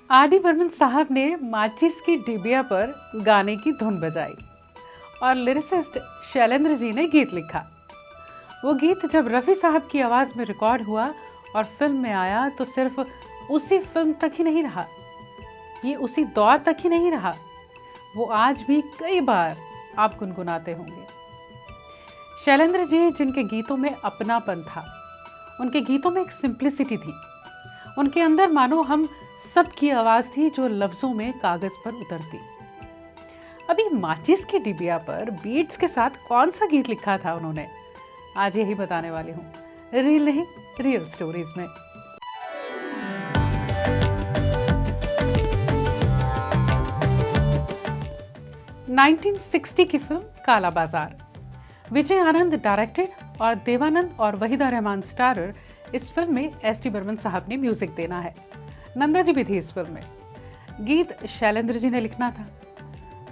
R D Burman साहब ने माचिस की डिबिया पर गाने की धुन बजाई और लिरिसिस्ट शैलेंद्र जी ने गीत लिखा। वो गीत जब रफ़ी साहब की आवाज़ में रिकॉर्ड हुआ और फिल्म में आया तो सिर्फ उसी फिल्म तक ही नहीं रहा, ये उसी दौर तक ही नहीं रहा, वो आज भी कई बार आप गुनगुनाते होंगे। शैलेंद्र जी जिनके गीतों में अपनापन था, उनके गीतों में एक सिंप्लिसिटी थी, उनके अंदर मानो हम सबकी आवाज़ थी जो लफ्ज़ों में कागज़ पर उतरती। अभी माचिस की डिबिया पर बीट्स के साथ कौन सा गीत लिखा था उन्होंने, आज यही बताने वाली हूँ रील नहीं रियल स्टोरीज में। नाइनटीन 1960 की फिल्म काला बाजार, विजय आनंद डायरेक्टेड और देवानंद और वहीदा रहमान स्टारर। इस फिल्म में एस टी बर्मन साहब ने म्यूजिक देना है, नंदा जी भी थी इस फिल्म में। गीत शैलेंद्र जी ने लिखना था।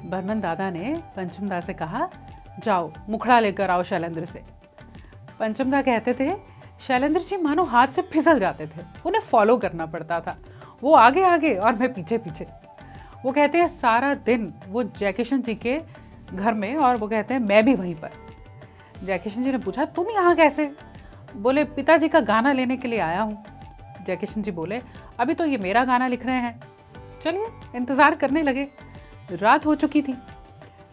बर्मन दादा ने पंचम दा से कहा, जाओ मुखड़ा लेकर आओ शैलेंद्र से। पंचम दा कहते थे शैलेंद्र जी मानो हाथ से फिसल जाते थे, उन्हें फॉलो करना पड़ता था, वो आगे आगे और मैं पीछे पीछे। वो कहते हैं सारा दिन वो जयकिशन जी के घर में और वो कहते हैं मैं भी वहीं पर। जयकिशन जी ने पूछा तुम यहाँ कैसे? बोले पिताजी का गाना लेने के लिए आया हूँ। जयकिशन जी बोले अभी तो ये मेरा गाना लिख रहे हैं, चलिए इंतज़ार करने लगे। रात हो चुकी थी।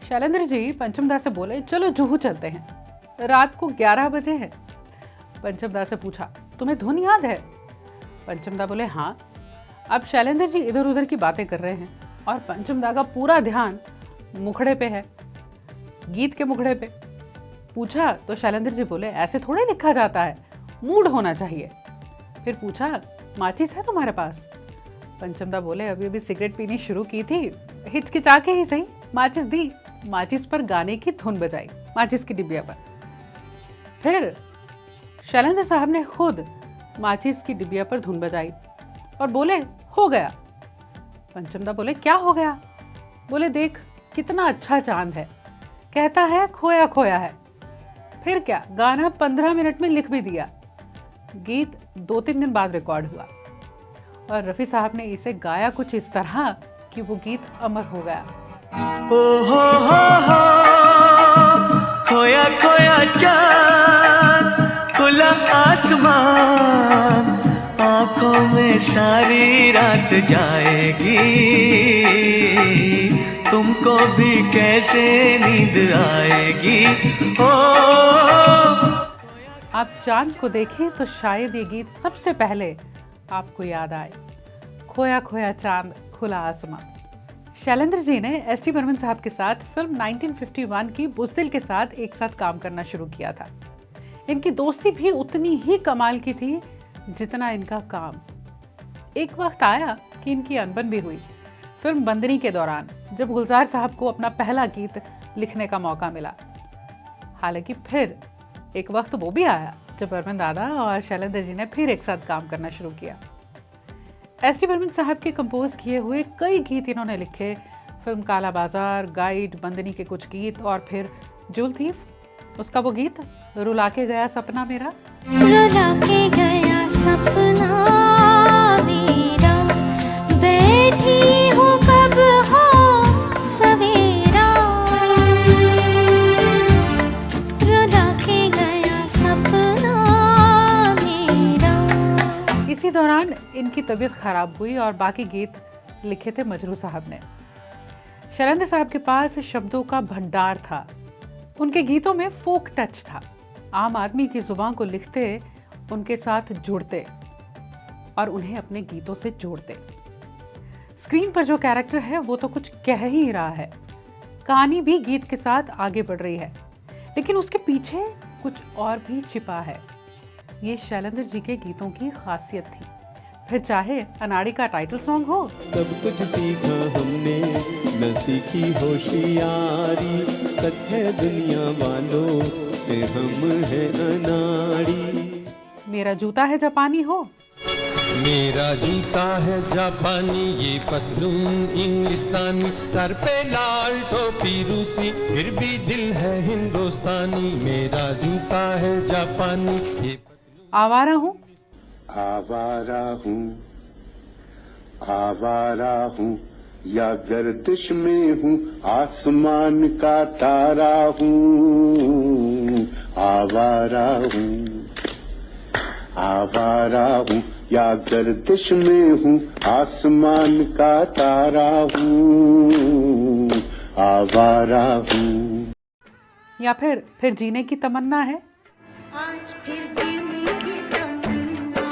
शैलेंद्र जी पंचम दा से बोले चलो जुहू चलते हैं, रात को 11 बजे है। पंचम दा से पूछा तुम्हें धुन याद है? पंचम दा बोले हाँ। अब शैलेंद्र जी इधर उधर की बातें कर रहे हैं और पंचम दा का पूरा ध्यान मुखड़े पे है, गीत के मुखड़े पे। पूछा तो शैलेंद्र जी बोले ऐसे थोड़े लिखा जाता है, मूड होना चाहिए। फिर पूछा माचिस है तुम्हारे पास? पंचम दा बोले अभी अभी सिगरेट पीनी शुरू की थी, हिचकिचा के ही सही माचिस दी। माचिस पर गाने की धुन बजाई, माचिस की डिबिया पर। फिर शैलेंद्र साहब ने खुद माचिस की डिबिया पर धुन बजाई और बोले हो गया। पंचम दा बोले क्या हो गया? बोले देख कितना अच्छा चांद है, कहता है खोया खोया है। फिर क्या, गाना 15 मिनट में लिख भी दिया। गीत 2-3 दिन बाद रिकॉर्ड हुआ और रफ़ी साहब ने इसे गाया कुछ इस तरह कि वो गीत अमर हो गया। हो खोया खोया चांद, खुला आसमान, आंखों में सारी रात जाएगी, तुमको भी कैसे नींद आएगी। हो आप चांद को देखें तो शायद ये गीत सबसे पहले आपको याद आए, खोया खोया चांद खुला आसमान। शैलेंद्र जी ने एस टी बर्मन साहब के साथ फिल्म 1951 की बुज़दिल के साथ एक साथ काम करना शुरू किया था। इनकी दोस्ती भी उतनी ही कमाल की थी जितना इनका काम। एक वक्त आया कि इनकी अनबन भी हुई फिल्म बंदनी के दौरान, जब गुलजार साहब को अपना पहला गीत लिखने का मौका मिला। हालांकि फिर एक वक्त वो भी आया जब बर्मन दादा और शैलेंद्र जी ने फिर एक साथ काम करना शुरू किया। एस टी बर्मन साहब के कंपोज किए हुए कई गीत इन्होंने लिखे, फिल्म काला बाजार, गाइड, बंदनी के कुछ गीत और फिर ज्वेल थीफ, उसका वो गीत रुला के गया सपना मेरा। रुला के गया सपना मेरा, बैठी हूँ कब हो सवेरा, रुला के गया सपना मेरा। इसी दौरान इनकी तबीयत खराब हुई और बाकी गीत लिखे थे मजरू साहब ने। शैलेंद्र साहब के पास शब्दों का भंडार था, उनके गीतों में फोक टच था, आम आदमी की जुबान को लिखते, उनके साथ जुड़ते और उन्हें अपने गीतों से जोड़ते। स्क्रीन पर जो कैरेक्टर है वो तो कुछ कह ही रहा है, कहानी भी गीत के साथ आगे बढ़ रही है, लेकिन उसके पीछे कुछ और भी छिपा है। ये शैलेंद्र जी के गीतों की खासियत थी, फिर चाहे अनाड़ी का टाइटल सॉन्ग हो। सब कुछ सीखा हमने, न सीखी होशियारी, सच है दुनिया वालों कि हम हैं अनाड़ी। मेरा जूता है जापानी हो, मेरा जूता है जापानी, ये पतलून इंग्लिस्तानी, सर पे लाल टोपी रूसी, फिर भी दिल है हिंदुस्तानी। मेरा जूता है जापानी, ये आवारा हूँ, आवारा हूँ, आवारा हूँ या गर्दिश में हूँ, आसमान का तारा हूँ। आवारा हूँ, आवारा हूँ या गर्दिश में हूँ, आसमान का तारा हूँ। आवारा हूँ। या फिर जीने की तमन्ना है। आज फिर जीने की तमन्ना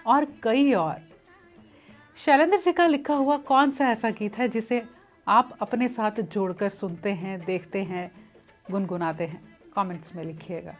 और कई और। शैलेंद्र जी का लिखा हुआ कौन सा ऐसा गीत है जिसे आप अपने साथ जोड़कर सुनते हैं, देखते हैं, गुनगुनाते हैं? कमेंट्स में लिखिएगा।